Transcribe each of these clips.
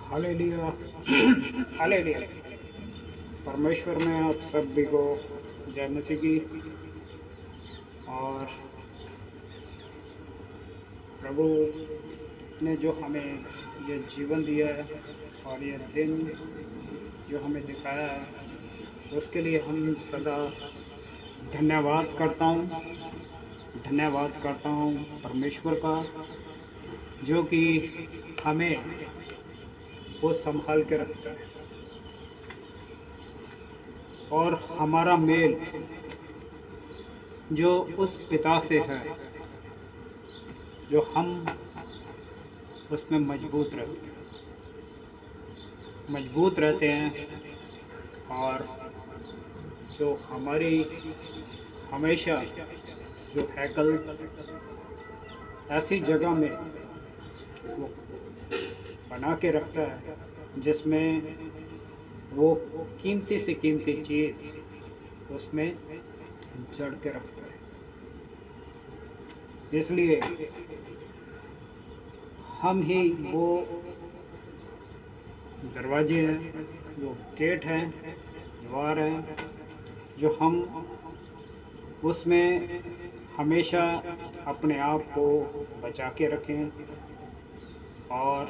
Hallelujah. Hallelujah. परमेश्वर में आप सभी को जय मसीह की। और प्रभु ने जो हमें ये जीवन दिया है और ये दिन जो हमें दिखाया है उसके लिए हम सदा धन्यवाद करता हूँ परमेश्वर का, जो कि हमें वो संभाल के रखता है और हमारा मेल जो उस पिता से है, जो हम उसमें मजबूत रहते हैं और जो हमारी हमेशा जो हैकल ऐसी जगह में वो बना के रखता है जिसमें वो कीमती से कीमती चीज़ उसमें जड़ के रखता है। इसलिए हम ही वो दरवाजे हैं, वो गेट हैं, द्वार हैं, जो हम उसमें हमेशा अपने आप को बचा के रखें और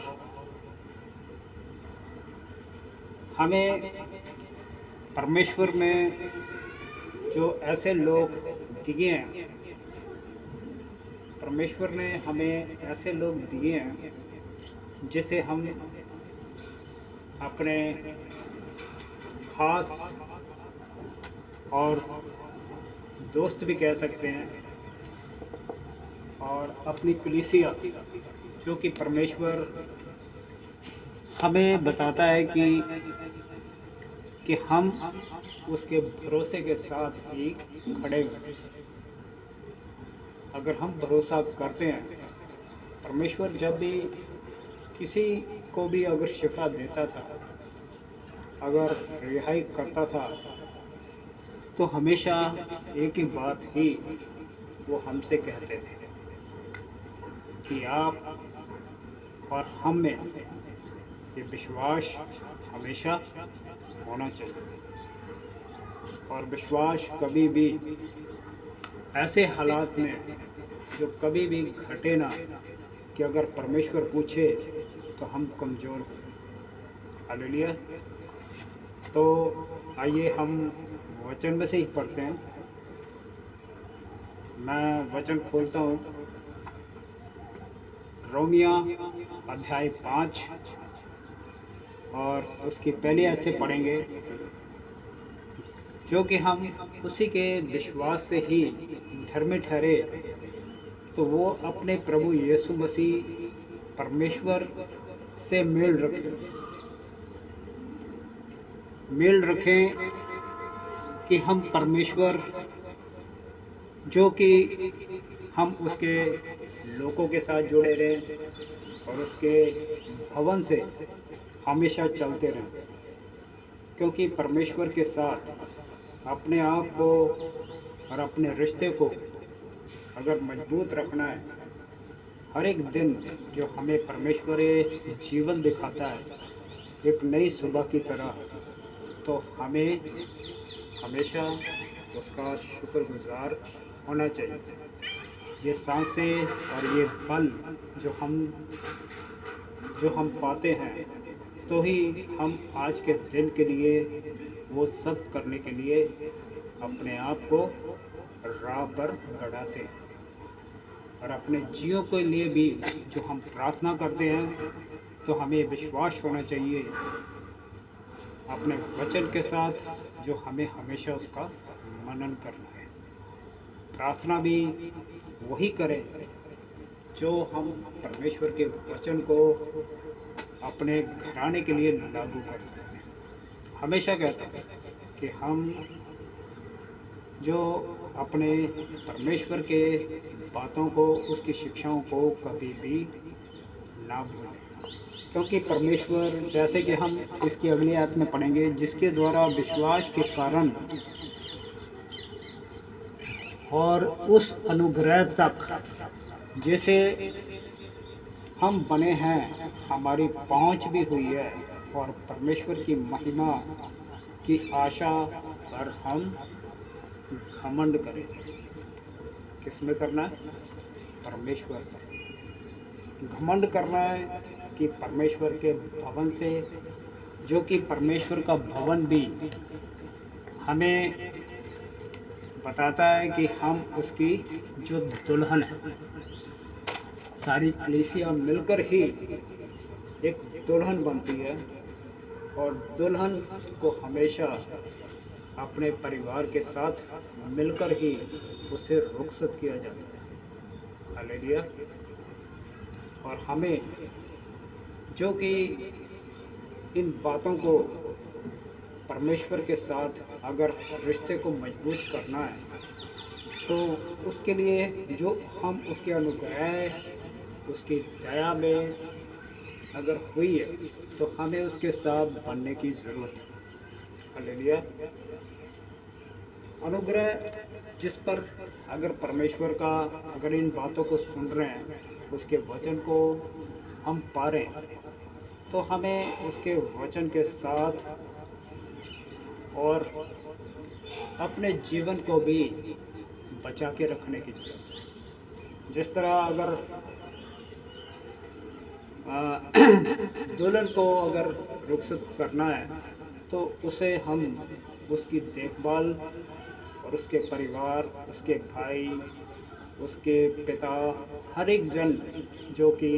हमें परमेश्वर में जो ऐसे लोग दिए हैं, परमेश्वर ने हमें ऐसे लोग दिए हैं जिसे हम अपने खास और दोस्त भी कह सकते हैं, और अपनी कलीसिया जो कि परमेश्वर हमें बताता है कि हम उसके भरोसे के साथ ही खड़े हुए। अगर हम भरोसा करते हैं, परमेश्वर जब भी किसी को भी अगर शिफा देता था, अगर रिहाई करता था, तो हमेशा एक ही बात ही वो हमसे कहते थे कि आप और हम में ये विश्वास हमेशा होना चाहिए। और विश्वास कभी भी ऐसे हालात में जो कभी भी घटे ना, कि अगर परमेश्वर पूछे तो हम कमज़ोर हो। हालेलुया। तो आइए हम वचन में से ही पढ़ते हैं। मैं वचन खोलता हूँ, रोमिया अध्याय 5 और उसकी पहली आयत से पढ़ेंगे, जो कि हम उसी के विश्वास से ही धर्मी ठहरे तो वो अपने प्रभु यीशु मसीह परमेश्वर से मेल रखें कि हम परमेश्वर जो कि हम उसके लोगों के साथ जुड़े रहें और उसके भवन से हमेशा चलते रहें, क्योंकि परमेश्वर के साथ अपने आप को और अपने रिश्ते को अगर मजबूत रखना है, हर एक दिन जो हमें परमेश्वर जीवन दिखाता है एक नई सुबह की तरह, तो हमें हमेशा उसका शुक्रगुजार होना चाहिए। ये सांसें और ये पल जो हम पाते हैं, तो ही हम आज के दिन के लिए वो सब करने के लिए अपने आप को राह पर गड़ाते हैं। और अपने जियो के लिए भी जो हम प्रार्थना करते हैं, तो हमें विश्वास होना चाहिए अपने वचन के साथ, जो हमें हमेशा उसका मनन करना है। प्रार्थना भी वही करें जो हम परमेश्वर के वचन को अपने घराने के लिए लागू कर सकते हैं। हमेशा कहता हूँ कि हम जो अपने परमेश्वर के बातों को, उसकी शिक्षाओं को कभी भी ना भूलें, क्योंकि परमेश्वर, जैसे कि हम इसकी अगली आयत में पढ़ेंगे, जिसके द्वारा विश्वास के कारण और उस अनुग्रह तक जिसे हम बने हैं, हमारी पहुंच भी हुई है और परमेश्वर की महिमा की आशा पर हम घमंड करें। किस में करना है? परमेश्वर पर घमंड करना है कि परमेश्वर के भवन से, जो कि परमेश्वर का भवन भी हमें बताता है कि हम उसकी जो दुल्हन है। सारी कलीसिया मिलकर ही एक दुल्हन बनती है और दुल्हन को हमेशा अपने परिवार के साथ मिलकर ही उसे रुखसत किया जाता है। हालेलुया। और हमें जो कि इन बातों को परमेश्वर के साथ अगर रिश्ते को मजबूत करना है, तो उसके लिए जो हम उसके अनुग्रह, उसकी दया में अगर हुई है, तो हमें उसके साथ बनने की ज़रूरत है। हालेलुया। अनुग्रह जिस पर अगर परमेश्वर का, अगर इन बातों को सुन रहे हैं, उसके वचन को हम पा रहे हैं, तो हमें उसके वचन के साथ और अपने जीवन को भी बचा के रखने की जरूरत है। जिस तरह अगर दुल्हन को अगर रुखसत करना है, तो उसे हम उसकी देखभाल और उसके परिवार, उसके भाई, उसके पिता, हर एक जन जो कि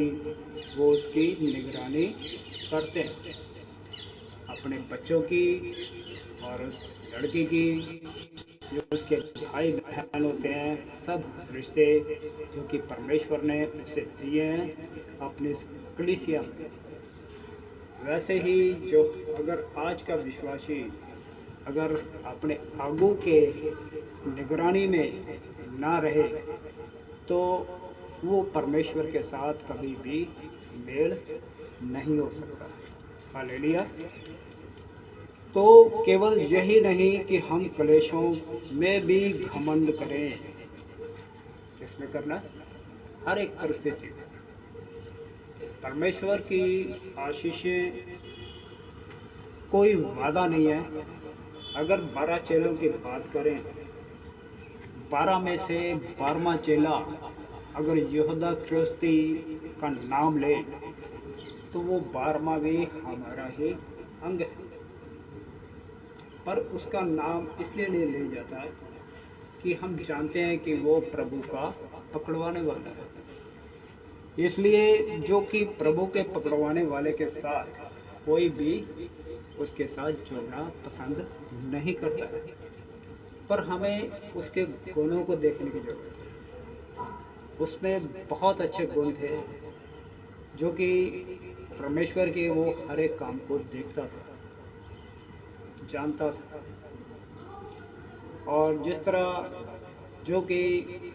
वो उसकी निगरानी करते हैं, अपने बच्चों की और उस लड़की की, जो उसके भाई बहन होते हैं, सब रिश्ते जो कि परमेश्वर ने उसे दिए हैं अपने कलीसिया में। वैसे ही जो अगर आज का विश्वासी अगर अपने आगू के निगरानी में ना रहे, तो वो परमेश्वर के साथ कभी भी मेल नहीं हो सकता। हालेलुया। तो केवल यही नहीं कि हम क्लेशों में भी घमंड करें। किसमें करना? हर एक परिस्थिति में। परमेश्वर की आशीषें कोई वादा नहीं है। अगर 12 चेलों की बात करें, 12 में से 12वां चेला अगर यहूदा ख्रिस्ती का नाम ले, तो वो 12वां भी हमारा ही अंग है। पर उसका नाम इसलिए नहीं लिया जाता है कि हम जानते हैं कि वो प्रभु का पकड़वाने वाला है। इसलिए जो कि प्रभु के पकड़वाने वाले के साथ कोई भी उसके साथ जुड़ना पसंद नहीं करता है, पर हमें उसके गुणों को देखने की जरूरत है। उसमें बहुत अच्छे गुण थे, जो कि परमेश्वर के वो हर एक काम को देखता था, जानता था। और जिस तरह जो कि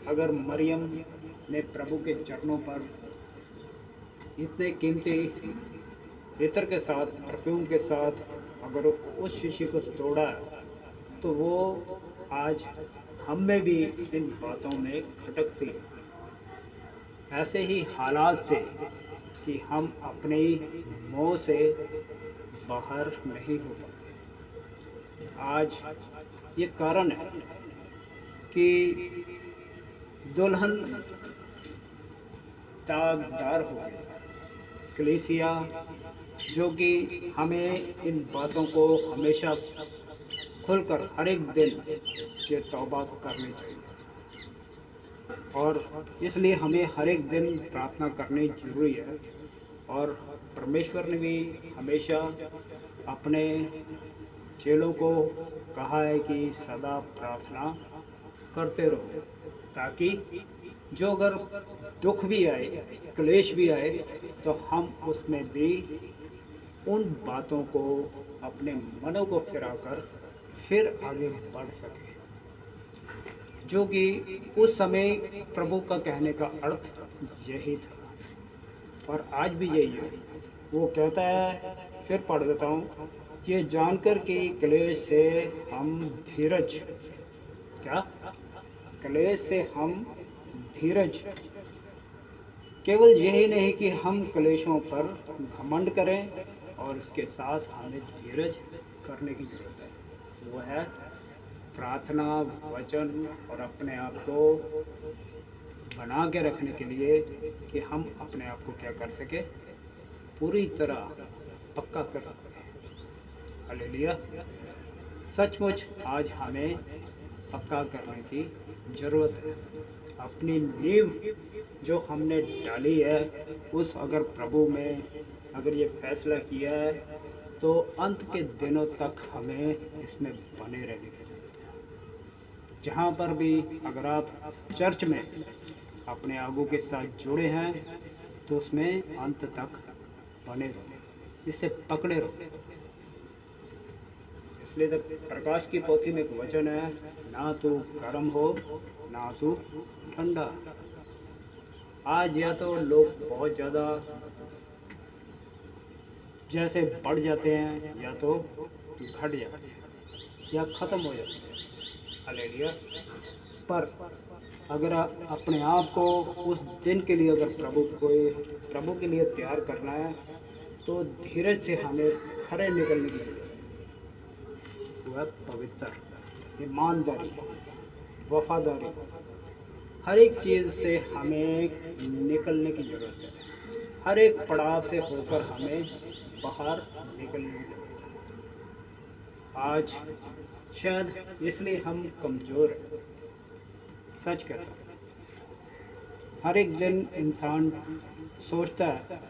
अगर मरियम ने प्रभु के चरणों पर इतने कीमती इत्र के साथ, परफ्यूम के साथ अगर उस शीशी को तोड़ा, तो वो आज हम में भी इन बातों में खटकती है। ऐसे ही हालात से कि हम अपने मोह से बाहर नहीं हो पाते। आज ये कारण है कि दुल्हन दागदार हो गई। कलीसिया जो कि हमें इन बातों को हमेशा खुलकर हर एक दिन ये तौबा करनी चाहिए, और इसलिए हमें हर एक दिन प्रार्थना करनी जरूरी है। और परमेश्वर ने भी हमेशा अपने चेलों को कहा है कि सदा प्रार्थना करते रहो, ताकि जो अगर दुख भी आए, क्लेश भी आए, तो हम उसमें भी उन बातों को, अपने मनों को फिराकर फिर आगे बढ़ सके। जो कि उस समय प्रभु का कहने का अर्थ यही था, और आज भी यही है। वो कहता है, फिर पढ़ देता हूँ, ये जानकर कि क्लेश से हम धीरज, क्या? क्लेश से हम धीरज केवल यही नहीं कि हम क्लेशों पर घमंड करें, और इसके साथ हमें धीरज करने की जरूरत है। वो है प्रार्थना, वचन और अपने आप को बना के रखने के लिए कि हम अपने आप को क्या कर सके, पूरी तरह पक्का कर सकें। हालेलुया। सचमुच आज हमें पक्का करने की ज़रूरत है। अपनी नींव जो हमने डाली है, उस अगर प्रभु में अगर ये फैसला किया है, तो अंत के दिनों तक हमें इसमें बने रहने की ज़रूरत है। जहाँ पर भी अगर आप चर्च में अपने आगू के साथ जुड़े हैं, तो उसमें अंत तक बने रहो, इससे पकड़े रहो। इसलिए तक प्रकाश की पोथी में एक वचन है, ना तो गर्म हो ना तो ठंडा। आज या तो लोग बहुत ज़्यादा जैसे बढ़ जाते हैं, या तो घट जाते हैं, या ख़त्म हो जाते हैं। हालेलुया। पर अगर आप अपने आप को उस दिन के लिए अगर प्रभु के लिए तैयार करना है, तो धीरज से हमें खरे निकलने की जरूरत है। वह पवित्र, ईमानदारी, वफादारी, हर एक चीज़ से हमें निकलने की ज़रूरत है। हर एक पड़ाव से होकर हमें बाहर निकलने की ज़रूरत है। आज शायद इसलिए हम कमज़ोर हैं। सच कहता हूँ, हर एक दिन इंसान सोचता है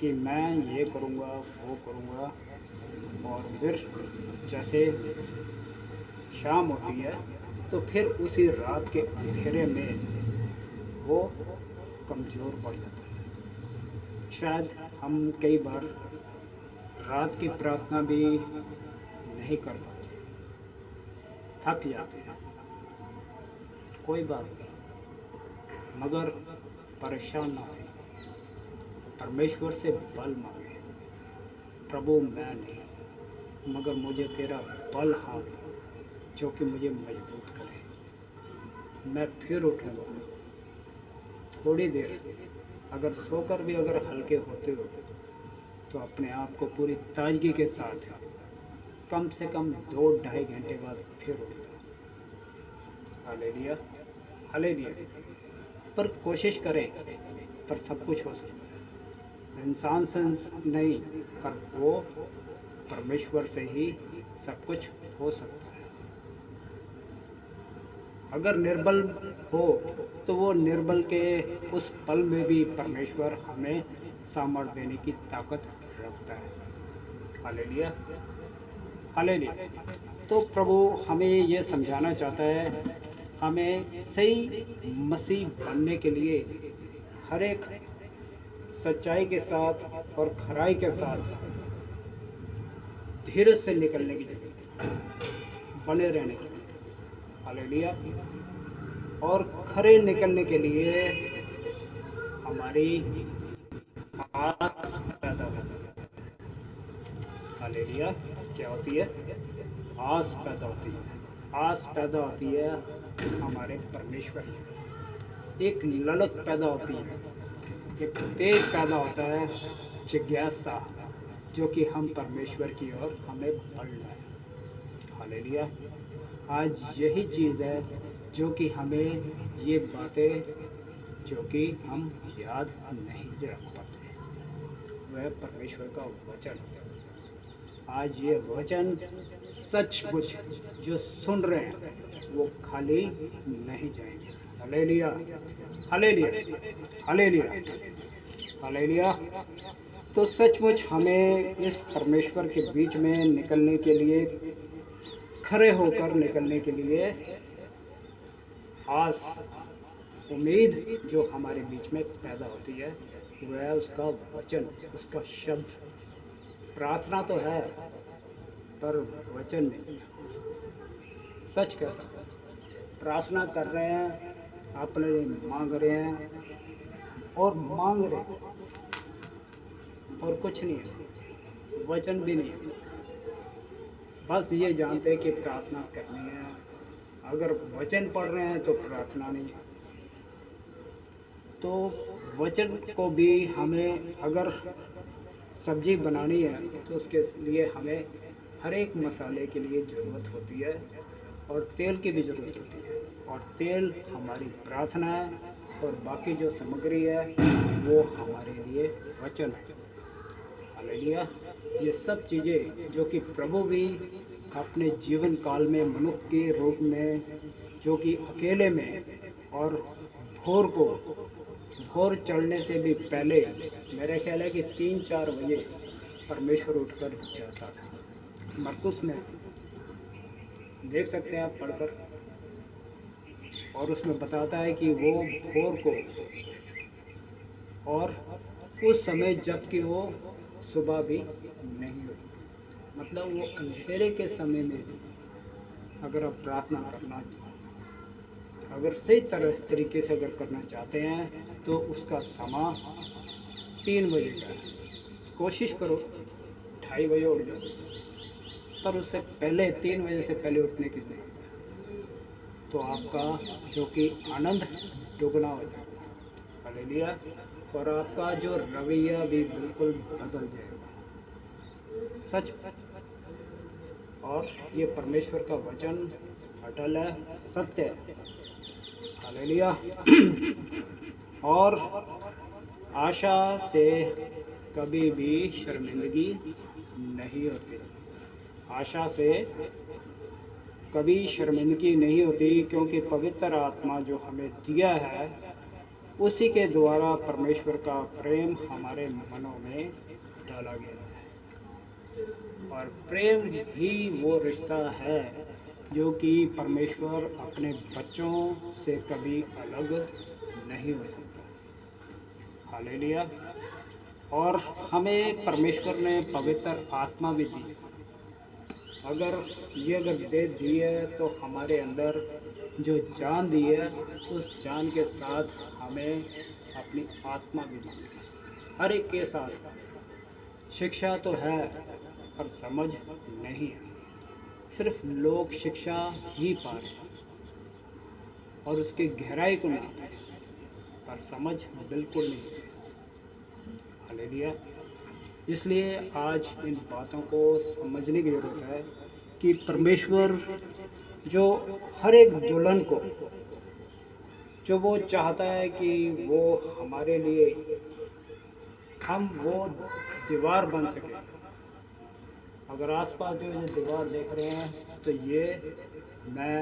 कि मैं ये करूँगा, वो करूँगा, और फिर जैसे शाम होती है तो फिर उसी रात के अंधेरे में वो कमज़ोर पड़ जाता है। शायद हम कई बार रात की प्रार्थना भी नहीं कर पाते, थक जाते हैं। कोई बात नहीं, मगर परेशान ना हो, परमेश्वर से बल मांगे। प्रभु मैं नहीं, मगर मुझे तेरा बल हाँ जो कि मुझे मजबूत करे। मैं फिर उठूँगा। थोड़ी देर अगर सोकर भी अगर हल्के होते हो, तो अपने आप को पूरी ताजगी के साथ कम से कम 2-2.5 घंटे बाद फिर उठ जाओ। Hallelujah, hallelujah. पर कोशिश करें, पर सब कुछ हो सकता है। इंसान से नहीं, पर वो परमेश्वर से ही सब कुछ हो सकता है। अगर निर्बल हो, तो वो निर्बल के उस पल में भी परमेश्वर हमें सामर्थ्य देने की ताकत रखता है। Hallelujah, hallelujah. तो प्रभु हमें ये समझाना चाहता है, हमें सही मसीह बनने के लिए हर एक सच्चाई के साथ और खराई के साथ धीरज से निकलने की जरूरत है, बने रहने की। हालेलुया। और खरे निकलने के लिए हमारी आस पैदा होती है। हालेलुया। क्या होती है? आस पैदा होती है। आस पैदा होती है हमारे परमेश्वर की। एक ललक पैदा होती है, एक तेज पैदा होता है, जिज्ञासा, जो कि हम परमेश्वर की ओर हमें बढ़ना है। हालेलुया। आज यही चीज़ है जो कि हमें ये बातें जो कि हम याद नहीं रख पाते, वह परमेश्वर का वचन। आज ये वचन सचमुच जो सुन रहे हैं वो खाली नहीं जाएंगे। Hallelujah, hallelujah, hallelujah, hallelujah. तो सचमुच हमें इस परमेश्वर के बीच में निकलने के लिए, खड़े होकर निकलने के लिए आस, उम्मीद जो हमारे बीच में पैदा होती है, वह उसका वचन, उसका शब्द। प्रार्थना तो है, पर वचन नहीं। सच कहता हूँ, प्रार्थना कर रहे हैं, अपने लिए मांग रहे हैं और मांग रहे हैं, और कुछ नहीं है, वचन भी नहीं है। बस ये जानते हैं कि प्रार्थना करनी है। अगर वचन पढ़ रहे हैं तो प्रार्थना नहीं है। तो वचन को भी हमें अगर सब्जी बनानी है तो उसके लिए हमें हर एक मसाले के लिए ज़रूरत होती है और तेल की भी ज़रूरत होती है। और तेल हमारी प्रार्थना है और बाकी जो सामग्री है वो हमारे लिए वचन है। हालेलुया। ये सब चीज़ें जो कि प्रभु भी अपने जीवन काल में मनुष्य के रूप में, जो कि अकेले में और भोर चढ़ने से भी पहले, मेरा ख्याल है कि 3-4 बजे परमेश्वर उठकर जाता था। मरकुस में देख सकते हैं आप पढ़कर, और उसमें बताता है कि वो भोर को, और उस समय जबकि वो सुबह भी नहीं हुई, मतलब वो अंधेरे के समय में भी अगर आप प्रार्थना करना, अगर सही तरीके से अगर करना चाहते हैं तो उसका समय 3 बजे का है। कोशिश करो 2:30 बजे उठ जाओ, पर उससे पहले 3 बजे से पहले उठने की जरूरत है, तो आपका जो कि आनंद दोगुना हो जाएगा। हालेलुया। और आपका जो रवैया भी बिल्कुल बदल जाएगा। सच। और ये परमेश्वर का वचन अटल है, सत्य है। हालेलुया। और आशा से कभी भी शर्मिंदगी नहीं होती। आशा से कभी शर्मिंदगी नहीं होती, क्योंकि पवित्र आत्मा जो हमें दिया है उसी के द्वारा परमेश्वर का प्रेम हमारे मनों में डाला गया है। और प्रेम ही वो रिश्ता है जो कि परमेश्वर अपने बच्चों से कभी अलग नहीं हो सकता। हालेलुया। और हमें परमेश्वर ने पवित्र आत्मा भी दी। अगर दे दी है तो हमारे अंदर जो जान दी है, उस जान के साथ हमें अपनी आत्मा भी दी है। हर एक के साथ शिक्षा तो है पर समझ नहीं है। सिर्फ लोग शिक्षा ही पा रहे हैं और उसकी गहराई को नहीं पाते, पर समझ बिल्कुल नहीं है। हालेलुया। इसलिए आज इन बातों को समझने की ज़रूरत है कि परमेश्वर जो हर एक दुल्हन को, जो वो चाहता है कि वो हमारे लिए, हम वो दीवार बन सके। अगर आसपास जो ये दीवार देख रहे हैं तो ये मैं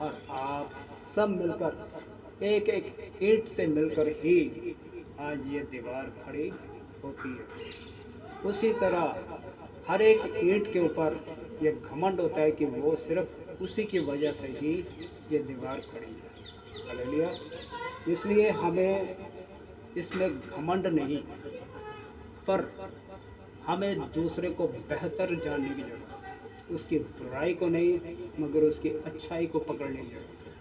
और आप सब मिलकर एक एक ईंट से मिलकर ही आज ये दीवार खड़ी होती है। उसी तरह हर एक ईंट के ऊपर ये घमंड होता है कि वो सिर्फ उसी की वजह से ही ये दीवार खड़ी है। हालेलुया। इसलिए हमें इसमें घमंड नहीं, पर हमें दूसरे को बेहतर जानने की ज़रूरत है। उसकी बुराई को नहीं, मगर उसकी अच्छाई को पकड़ने की ज़रूरत है।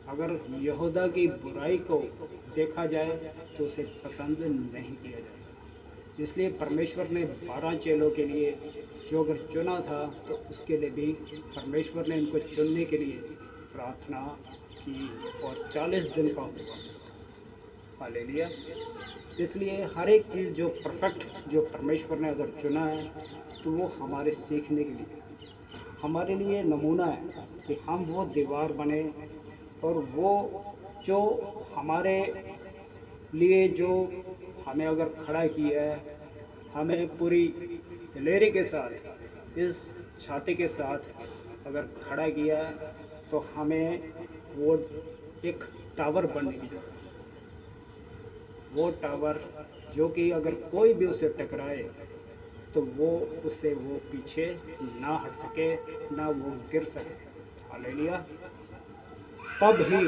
अगर यहूदा की बुराई को देखा जाए तो उसे पसंद नहीं किया जाता। इसलिए परमेश्वर ने 12 चेलों के लिए जो अगर चुना था, तो उसके लिए भी परमेश्वर ने उनको चुनने के लिए प्रार्थना की और 40 दिन का उपवास। हालेलुया। इसलिए हर एक चीज़ जो परफेक्ट, जो परमेश्वर ने अगर चुना है, तो वो हमारे सीखने के लिए, हमारे लिए नमूना है कि हम वो दीवार बने, और वो जो हमारे लिए, जो हमें अगर खड़ा किया है, हमें पूरी दिलेरी के साथ, इस छाती के साथ अगर खड़ा किया है, तो हमें वो एक टावर बनने की जरूरत है। वो टावर जो कि अगर कोई भी उसे टकराए तो वो उससे वो पीछे ना हट सके, ना वो गिर सके। हालेलुया। तब ही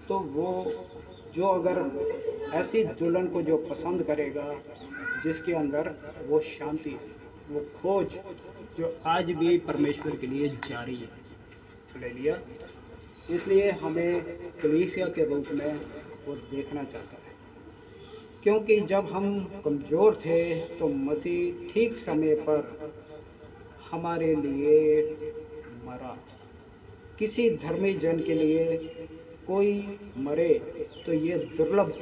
तो वो जो अगर ऐसी दुल्हन को जो पसंद करेगा, जिसके अंदर वो शांति है, वो खोज जो आज भी परमेश्वर के लिए जारी है। हालेलुया। इसलिए हमें कलीसिया के रूप में वो देखना चाहता है, क्योंकि जब हम कमज़ोर थे तो मसीह ठीक समय पर हमारे लिए मरा। किसी धर्मी जन के लिए कोई मरे तो ये दुर्लभ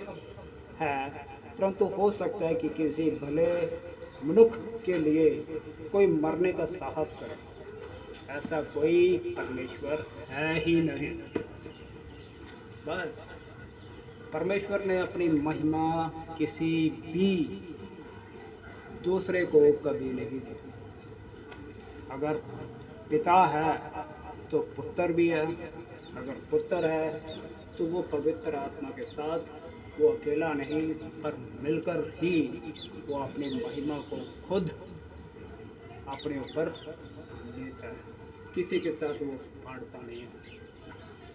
है, परंतु हो सकता है कि किसी भले मनुष्य के लिए कोई मरने का साहस करे। ऐसा कोई परमेश्वर है ही नहीं। बस परमेश्वर ने अपनी महिमा किसी भी दूसरे को कभी नहीं दी। अगर पिता है तो पुत्र भी है, अगर पुत्र है तो वो पवित्र आत्मा के साथ, वो अकेला नहीं पर मिलकर ही वो अपनी महिमा को खुद अपने ऊपर लेता है, किसी के साथ वो बांटता नहीं है।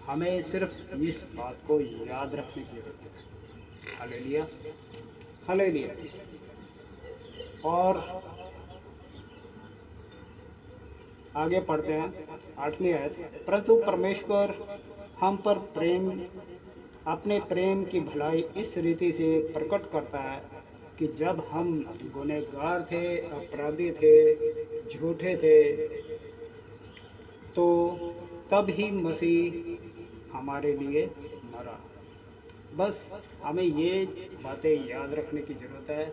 हमें सिर्फ इस बात को याद रखने की जरूरत है। Hallelujah, hallelujah. और आगे पढ़ते हैं 8वीं आयत। परंतु परमेश्वर हम पर अपने प्रेम की भलाई इस रीति से प्रकट करता है कि जब हम गुनहगार थे, अपराधी थे, झूठे थे, तो तब ही मसीह हमारे लिए मरा। बस हमें ये बातें याद रखने की ज़रूरत है।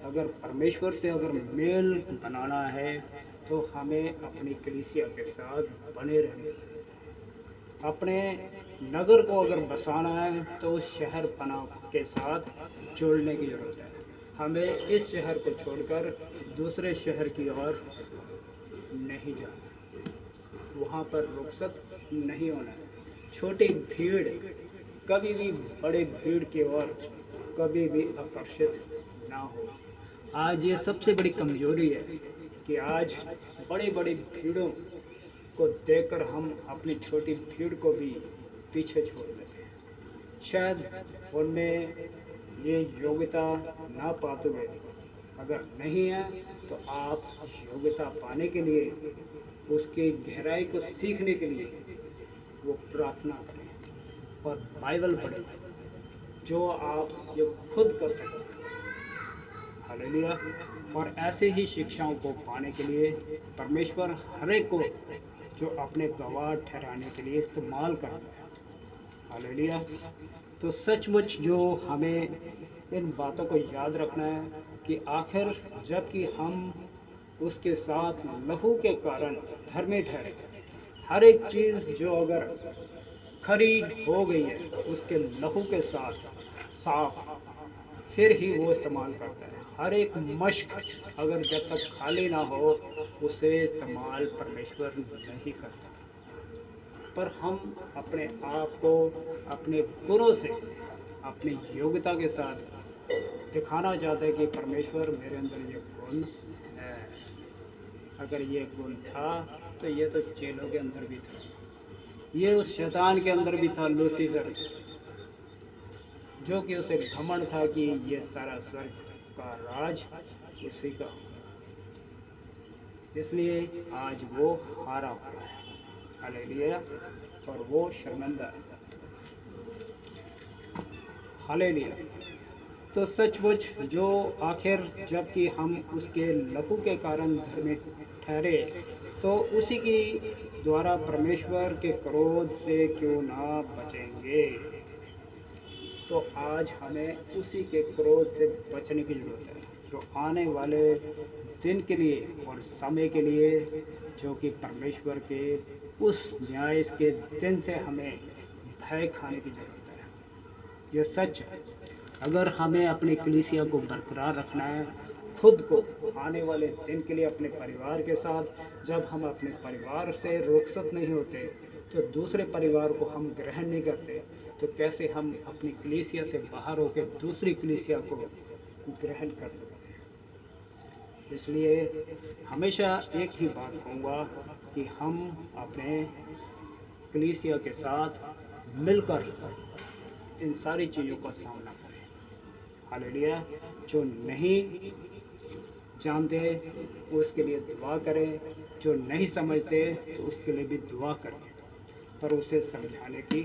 अगर परमेश्वर से अगर मेल बनाना है तो हमें अपनी कलीसिया के साथ बने रहने की ज़रूरत है। अपने नगर को अगर बसाना है तो उस शहर पना के साथ जोड़ने की ज़रूरत है। हमें इस शहर को छोड़कर दूसरे शहर की ओर नहीं जाना, वहाँ पर रुखसत नहीं होना है। छोटी भीड़ कभी भी बड़े भीड़ की ओर कभी भी आकर्षित ना हो। आज ये सबसे बड़ी कमजोरी है कि आज बड़ी बड़ी भीड़ों को देखकर हम अपनी छोटी भीड़ को भी पीछे छोड़ देते हैं। शायद उनमें ये योग्यता ना पाते हुए, अगर नहीं है तो आप योग्यता पाने के लिए, उसकी गहराई को सीखने के लिए वो प्रार्थना करें और बाइबल पढ़ें, जो आप ये खुद कर सकते हैं। हालेलुया। और ऐसे ही शिक्षाओं को पाने के लिए परमेश्वर हर एक को जो अपने गवाह ठहराने के लिए इस्तेमाल करता है। हालेलुया। तो सचमुच जो हमें इन बातों को याद रखना है कि आखिर जबकि हम उसके साथ लहू के कारण धर्मी ठहरे, हर एक चीज़ जो अगर खरी हो गई है उसके लहू के साथ साफ, फिर ही वो इस्तेमाल करता है। हर एक मश्क अगर जब तक खाली ना हो उसे इस्तेमाल परमेश्वर नहीं करता। पर हम अपने आप को अपने गुणों से, अपनी योग्यता के साथ दिखाना चाहते हैं कि परमेश्वर मेरे अंदर ये गुण है। अगर ये गुण था तो ये तो चेलों के अंदर भी था, ये उस शैतान के अंदर भी था, लूसीफर, जो कि उसे घमंड था कि ये सारा स्वर्ग का राज उसी का। इसलिए आज वो हारा हुआ है। हालेलुया। और वो शर्मिंदा है। हालेलुया। तो सचमुच जो आखिर जबकि हम उसके लहू के कारण धर्मी ठहरे, तो उसी की द्वारा परमेश्वर के क्रोध से क्यों ना बचेंगे। तो आज हमें उसी के क्रोध से बचने की ज़रूरत है, जो आने वाले दिन के लिए और समय के लिए, जो कि परमेश्वर के उस न्याय के दिन से हमें भय खाने की ज़रूरत है। यह सच है। अगर हमें अपनी कलीसिया को बरकरार रखना है, खुद को आने वाले दिन के लिए अपने परिवार के साथ, जब हम अपने परिवार से रुखसत नहीं होते तो दूसरे परिवार को हम ग्रहण नहीं करते, तो कैसे हम अपनी कलीसिया से बाहर होकर दूसरी कलीसिया को ग्रहण कर सकते हैं। इसलिए हमेशा एक ही बात कहूँगा कि हम अपने कलीसिया के साथ मिलकर इन सारी चीज़ों का सामना करें। हालेलुया। जो नहीं जानते उसके लिए दुआ करें, जो नहीं समझते तो उसके लिए भी दुआ करें, पर उसे समझाने की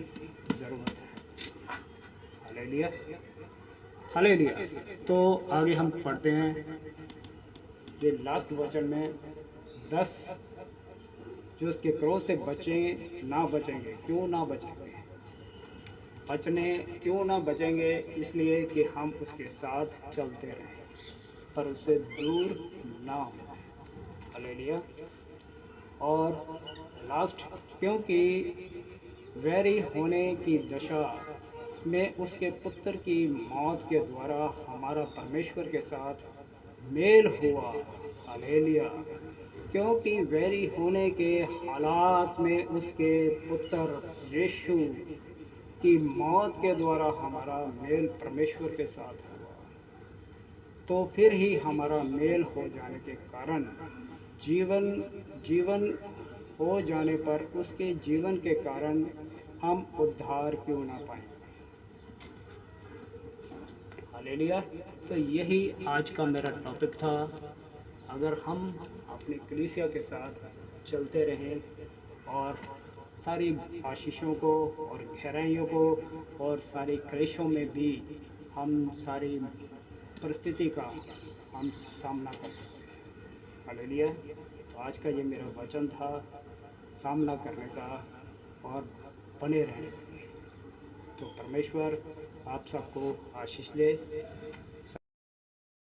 ज़रूरत है। Hallelujah, hallelujah. तो आगे हम पढ़ते हैं ये लास्ट वचन में 10, जो उसके क्रोध से बचें ना बचेंगे, क्यों ना बचेंगे। बचने क्यों ना बचेंगे, इसलिए कि हम उसके साथ चलते रहें पर उससे दूर ना हो। हालेलुया। और लास्ट, क्योंकि वैरी होने की दशा में उसके पुत्र की मौत के द्वारा हमारा परमेश्वर के साथ मेल हुआ। हालेलुया। क्योंकि वैरी होने के हालात में उसके पुत्र यीशु की मौत के द्वारा हमारा मेल परमेश्वर के साथ हुआ, तो फिर ही हमारा मेल हो जाने के कारण जीवन जीवन हो जाने पर उसके जीवन के कारण हम उद्धार क्यों ना पाएंगे। हालेलुया। तो यही आज का मेरा टॉपिक था। अगर हम अपनी कलीसिया के साथ चलते रहें और सारी आशीषों को और गहराइयों को और सारी क्लेशों में भी हम सारी परिस्थिति का हम सामना कर सकते हैं। हालेलुया। तो आज का ये मेरा वचन था, सामना करने का और बने रहने के लिए। तो परमेश्वर आप सबको आशीष दे।